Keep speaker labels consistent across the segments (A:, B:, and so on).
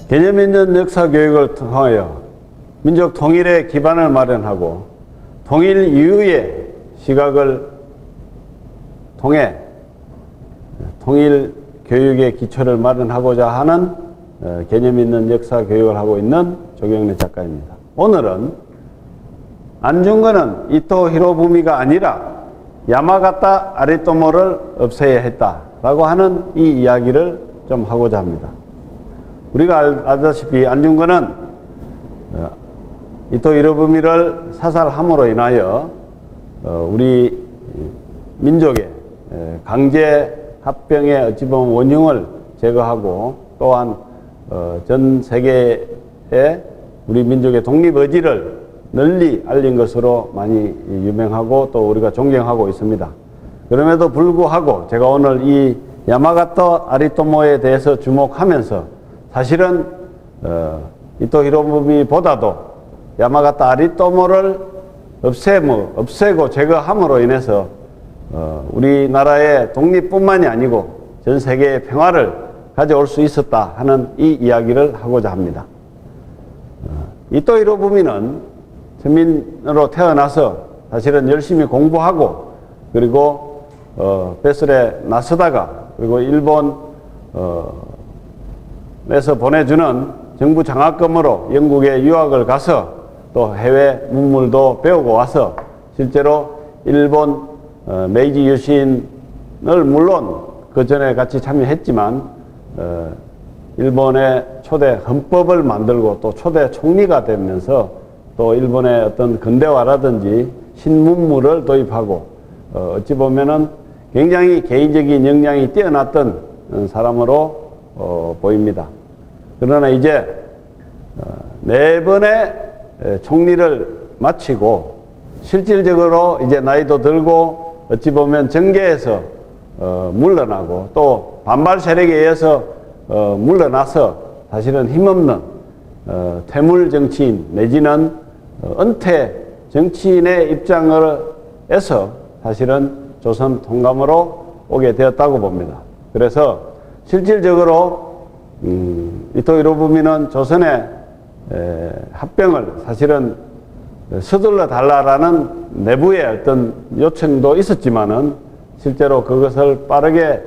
A: 개념 있는 역사 교육을 통하여 민족 통일의 기반을 마련하고 통일 이후의 시각을 통해 통일 교육의 기초를 마련하고자 하는 개념 있는 역사 교육을 하고 있는 조경래 작가입니다. 오늘은 안중근은 이토 히로부미가 아니라 야마가타 아리토모를 없애야 했다라고 하는 이 이야기를 좀 하고자 합니다. 우리가 알다시피 안중근은 이토 히로부미를 사살함으로 인하여 우리 민족의 강제 합병의 어찌 보면 원흉을 제거하고 또한 전 세계에 우리 민족의 독립 의지를 널리 알린 것으로 많이 유명하고 또 우리가 존경하고 있습니다. 그럼에도 불구하고 제가 오늘 이 야마가타 아리토모에 대해서 주목하면서 사실은 이토 히로부미보다도 야마가타 아리토모를 없애고 제거함으로 인해서 우리나라의 독립뿐만이 아니고 전 세계의 평화를 가져올 수 있었다 하는 이 이야기를 하고자 합니다. 이토 히로부미는 서민으로 태어나서 사실은 열심히 공부하고 그리고 배설에 나서다가 그리고 일본에서 보내주는 정부 장학금으로 영국에 유학을 가서 또 해외 문물도 배우고 와서 실제로 일본 메이지 유신을 물론 그 전에 같이 참여했지만 일본의 초대 헌법을 만들고 또 초대 총리가 되면서 또 일본의 어떤 근대화라든지 신문물을 도입하고 어찌 보면은 굉장히 개인적인 역량이 뛰어났던 사람으로 보입니다. 그러나 이제 4번의 총리를 마치고 실질적으로 이제 나이도 들고 어찌 보면 정계에서 물러나고 또 반발 세력에 의해서 물러나서 사실은 힘없는 퇴물 정치인 내지는 은퇴 정치인의 입장에서 사실은 조선 통감으로 오게 되었다고 봅니다. 그래서 실질적으로 이토 히로부미는 조선의 합병을 사실은 서둘러 달라라는 내부의 어떤 요청도 있었지만은 실제로 그것을 빠르게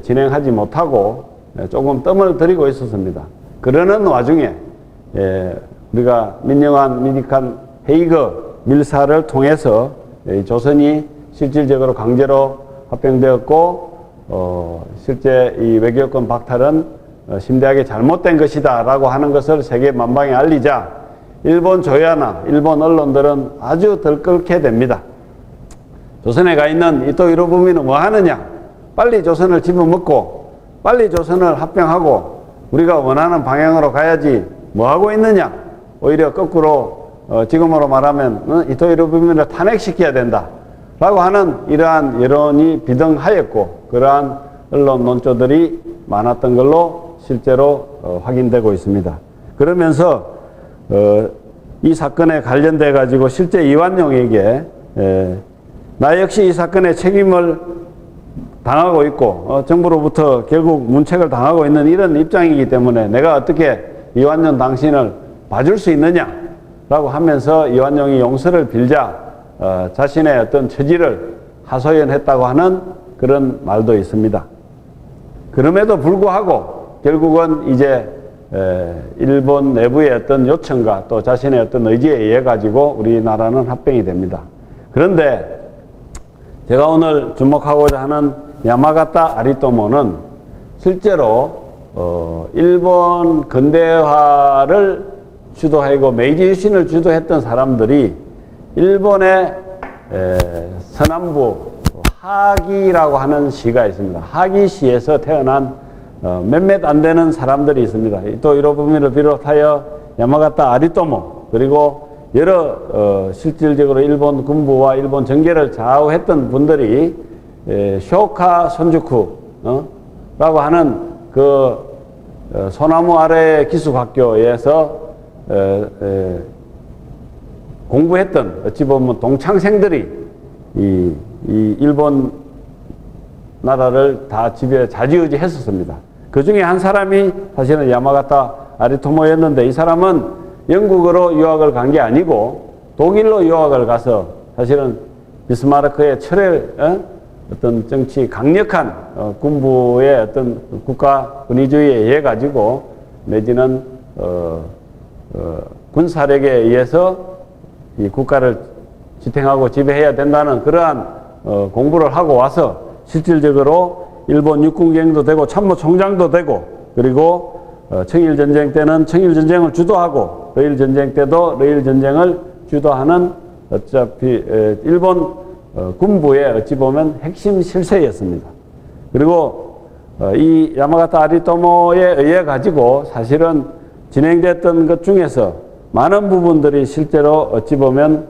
A: 진행하지 못하고 조금 뜸을 들이고 있었습니다. 그러는 와중에 우리가 민영환, 미니칸, 헤이거 밀사를 통해서 조선이 실질적으로 강제로 합병되었고 실제 이 외교권 박탈은 심대하게 잘못된 것이다 라고 하는 것을 세계 만방에 알리자 일본 조야나 일본 언론들은 아주 들끓게 됩니다. 조선에 가 있는 이토 히로부미는 뭐 하느냐? 빨리 조선을 집어먹고 빨리 조선을 합병하고 우리가 원하는 방향으로 가야지 뭐 하고 있느냐? 오히려 거꾸로 지금으로 말하면 이토 히로부미를 탄핵시켜야 된다 라고 하는 이러한 여론이 비등하였고 그러한 언론 논조들이 많았던 걸로 실제로 확인되고 있습니다. 그러면서 이 사건에 관련돼 가지고 실제 이완용에게 나 역시 이 사건에 책임을 당하고 있고 정부로부터 결국 문책을 당하고 있는 이런 입장이기 때문에 내가 어떻게 이완용 당신을 봐줄 수 있느냐라고 하면서 이완용이 용서를 빌자 자신의 어떤 처지를 하소연했다고 하는 그런 말도 있습니다. 그럼에도 불구하고 결국은 이제 일본 내부의 어떤 요청과 또 자신의 어떤 의지에 의해 가지고 우리나라는 합병이 됩니다. 그런데 제가 오늘 주목하고자 하는 야마가타 아리토모는 실제로 일본 근대화를 주도하고 메이지 유신을 주도했던 사람들이 일본의 서남부 하기라고 하는 시가 있습니다. 하기시에서 태어난 몇몇 안 되는 사람들이 있습니다. 이토 히로부미를 비롯하여 야마가타 아리토모 그리고 여러 실질적으로 일본 군부와 일본 정계를 좌우했던 분들이 쇼카 손주쿠 라고 하는 그 소나무 아래 기숙학교에서 공부했던 어찌 보면 동창생들이 이 일본 나라를 다 지배 좌지우지 했었습니다. 그 중에 한 사람이 사실은 야마가타 아리토모였는데 이 사람은 영국으로 유학을 간 게 아니고 독일로 유학을 가서 사실은 비스마르크의 어떤 정치 강력한 군부의 어떤 국가 권위주의에 의해 가지고 내지는 군사력에 의해서 이 국가를 지탱하고 지배해야 된다는 그러한 공부를 하고 와서 실질적으로 일본 육군경도 되고 참모총장도 되고 그리고 청일전쟁 때는 청일전쟁을 주도하고 러일전쟁 때도 러일전쟁을 주도하는 어차피 일본 군부의 어찌 보면 핵심 실세였습니다. 그리고 이 야마가타 아리토모에 의해 가지고 사실은 진행됐던 것 중에서 많은 부분들이 실제로 어찌 보면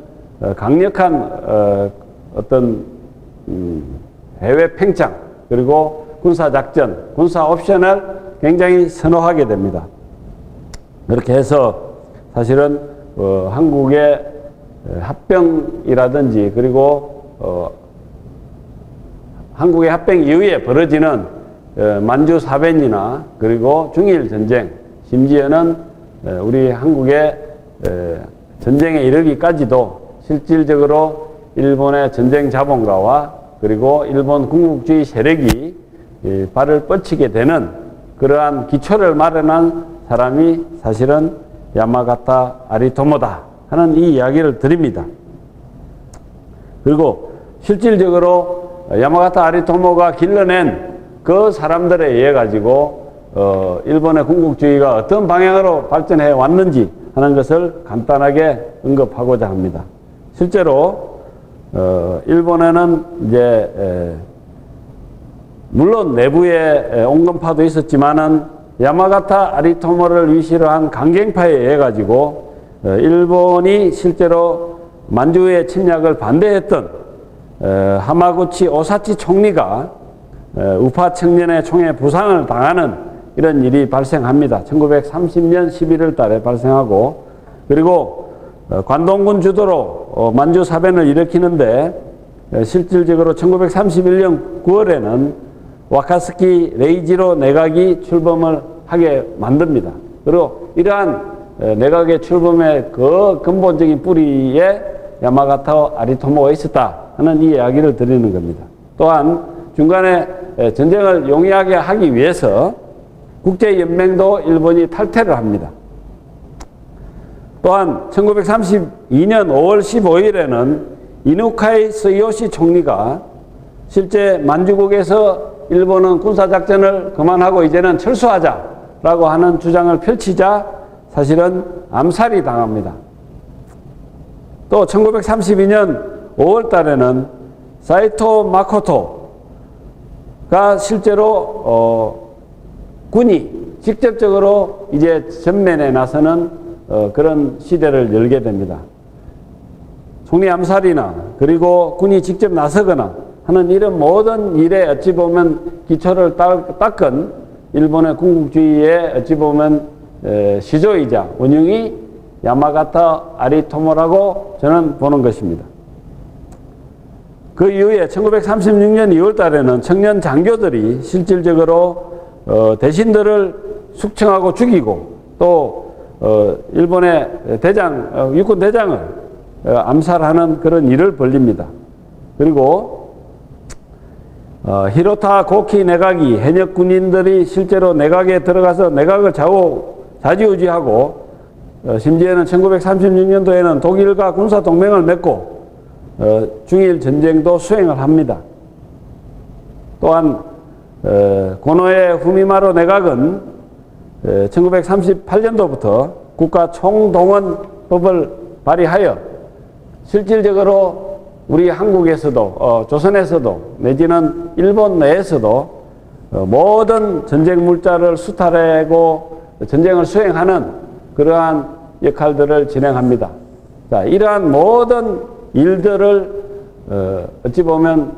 A: 강력한 어떤 해외 팽창 그리고 군사작전, 군사 옵션을 굉장히 선호하게 됩니다. 그렇게 해서 사실은 한국의 합병이라든지 그리고 한국의 합병 이후에 벌어지는 만주 사변이나 그리고 중일 전쟁, 심지어는 우리 한국의 전쟁에 이르기까지도 실질적으로 일본의 전쟁 자본가와 그리고 일본 군국주의 세력이 발을 뻗치게 되는 그러한 기초를 마련한 사람이 사실은 야마가타 아리토모다 하는 이 이야기를 드립니다. 그리고 실질적으로 야마가타 아리토모가 길러낸 그 사람들에 의해 가지고 일본의 군국주의가 어떤 방향으로 발전해 왔는지 하는 것을 간단하게 언급하고자 합니다. 실제로 일본에는 이제 물론 내부에 온건파도 있었지만은 야마가타 아리토모를 위시로 한 강경파에 의해 가지고 일본이 실제로 만주의 침략을 반대했던 하마구치 오사치 총리가 우파 청년의 총에 부상을 당하는 이런 일이 발생합니다. 1930년 11월 달에 발생하고 그리고 관동군 주도로 만주 사변을 일으키는데 실질적으로 1931년 9월에는 와카스키 레이지로 내각이 출범을 하게 만듭니다. 그리고 이러한 내각의 출범의 그 근본적인 뿌리에 야마가타 아리토모가 있었다 하는 이 이야기를 드리는 겁니다. 또한 중간에 전쟁을 용이하게 하기 위해서 국제연맹도 일본이 탈퇴를 합니다. 또한 1932년 5월 15일에는 이누카이 스요시 총리가 실제 만주국에서 일본은 군사작전을 그만하고 이제는 철수하자라고 하는 주장을 펼치자 사실은 암살이 당합니다. 또 1932년 5월 달에는 사이토 마코토가 실제로 군이 직접적으로 이제 전면에 나서는 그런 시대를 열게 됩니다. 총리 암살이나 그리고 군이 직접 나서거나 하는 이런 모든 일에 어찌 보면 기초를 닦은 일본의 군국주의의 어찌 보면 시조이자 원흉이 야마가타 아리토모라고 저는 보는 것입니다. 그 이후에 1936년 2월 달에는 청년 장교들이 실질적으로 대신들을 숙청하고 죽이고 또 일본의 육군 대장을 암살하는 그런 일을 벌립니다. 그리고 히로타 고키 내각이 현역 군인들이 실제로 내각에 들어가서 내각을 좌지우지하고 심지어는 1936년도에는 독일과 군사 동맹을 맺고 중일 전쟁도 수행을 합니다. 또한 고노에 후미마루 내각은 1938년도부터 국가 총동원법을 발의하여 실질적으로 우리 한국에서도 조선에서도 내지는 일본 내에서도 모든 전쟁 물자를 수탈하고 전쟁을 수행하는 그러한 역할들을 진행합니다. 자, 이러한 모든 일들을 어찌 보면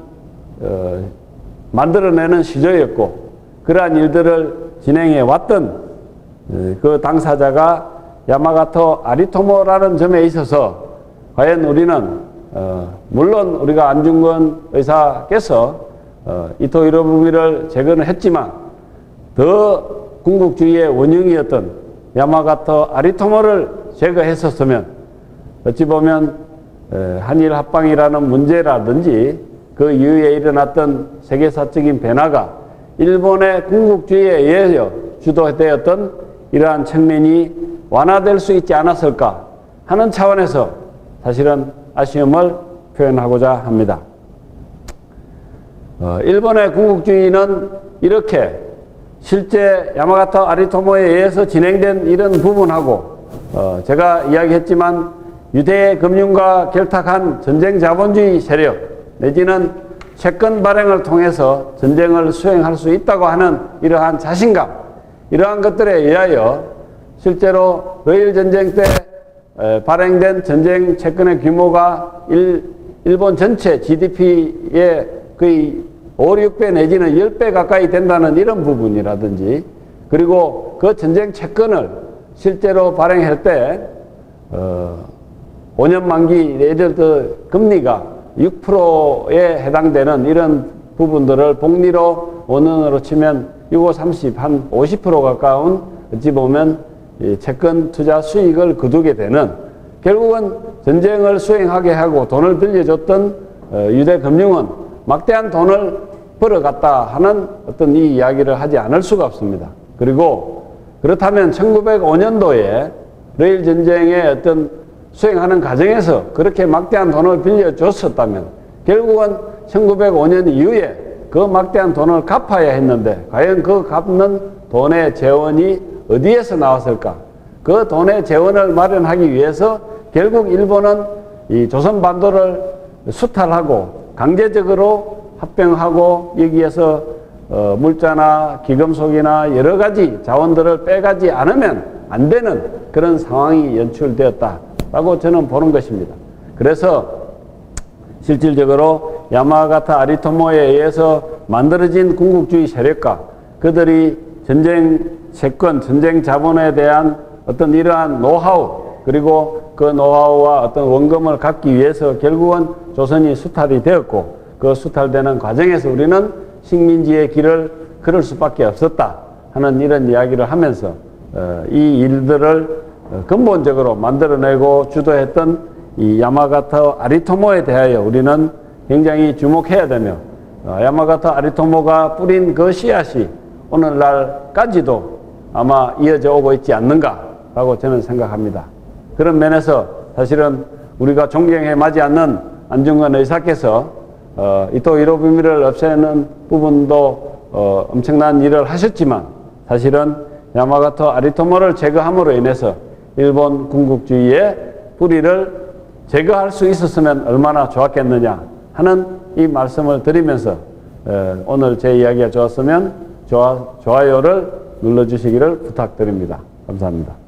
A: 만들어내는 시조였고 그러한 일들을 진행해 왔던 그 당사자가 야마가타 아리토모라는 점에 있어서 과연 우리는 물론 우리가 안중근 의사께서 이토 히로부미를 재건을 했지만 더 군국주의의 원흉이었던 야마가토 아리토모를 제거했었으면 어찌 보면 한일 합방이라는 문제라든지 그 이후에 일어났던 세계사적인 변화가 일본의 군국주의에 의해 주도되었던 이러한 측면이 완화될 수 있지 않았을까 하는 차원에서 사실은 아쉬움을 표현하고자 합니다. 일본의 군국주의는 이렇게 실제 야마가토 아리토모에 의해서 진행된 이런 부분하고 제가 이야기했지만 유대 금융과 결탁한 전쟁 자본주의 세력 내지는 채권 발행을 통해서 전쟁을 수행할 수 있다고 하는 이러한 자신감, 이러한 것들에 의하여 실제로 러일 전쟁 때 발행된 전쟁 채권의 규모가 일본 전체 GDP의 거의 5, 6배 내지는 10배 가까이 된다는 이런 부분이라든지, 그리고 그 전쟁 채권을 실제로 발행할 때 5년 만기 예를 들어 금리가 6%에 해당되는 이런 부분들을 복리로 원원으로 치면 6, 5, 30, 한 50% 가까운 어찌 보면 채권 투자 수익을 거두게 되는, 결국은 전쟁을 수행하게 하고 돈을 빌려줬던 유대 금융은 막대한 돈을 벌어갔다 하는 어떤 이 이야기를 하지 않을 수가 없습니다. 그리고 그렇다면 1905년도에 러일 전쟁의 어떤 수행하는 과정에서 그렇게 막대한 돈을 빌려줬었다면 결국은 1905년 이후에 그 막대한 돈을 갚아야 했는데 과연 그 갚는 돈의 재원이 어디에서 나왔을까? 그 돈의 재원을 마련하기 위해서 결국 일본은 이 조선반도를 수탈하고 강제적으로 합병하고 여기에서 물자나 기금속이나 여러 가지 자원들을 빼가지 않으면 안 되는 그런 상황이 연출되었다라고 저는 보는 것입니다. 그래서 실질적으로 야마가토 아리토모에 의해서 만들어진 군국주의 세력과 그들이 전쟁 채권, 전쟁 자본에 대한 어떤 이러한 노하우, 그리고 그 노하우와 어떤 원금을 갖기 위해서 결국은 조선이 수탈이 되었고, 그 수탈되는 과정에서 우리는 식민지의 길을 걸을 수밖에 없었다 하는 이런 이야기를 하면서 이 일들을 근본적으로 만들어내고 주도했던 이 야마가토 아리토모에 대하여 우리는 굉장히 주목해야 되며, 야마가토 아리토모가 뿌린 그 씨앗이 오늘날까지도 아마 이어져 오고 있지 않는가라고 저는 생각합니다. 그런 면에서 사실은 우리가 존경해 마지 않는 안중근 의사께서 이토 히로부미를 없애는 부분도 엄청난 일을 하셨지만, 사실은 야마가토 아리토모를 제거함으로 인해서 일본 군국주의의 뿌리를 제거할 수 있었으면 얼마나 좋았겠느냐 하는 이 말씀을 드리면서 오늘 제 이야기가 좋았으면 좋아요를 눌러주시기를 부탁드립니다. 감사합니다.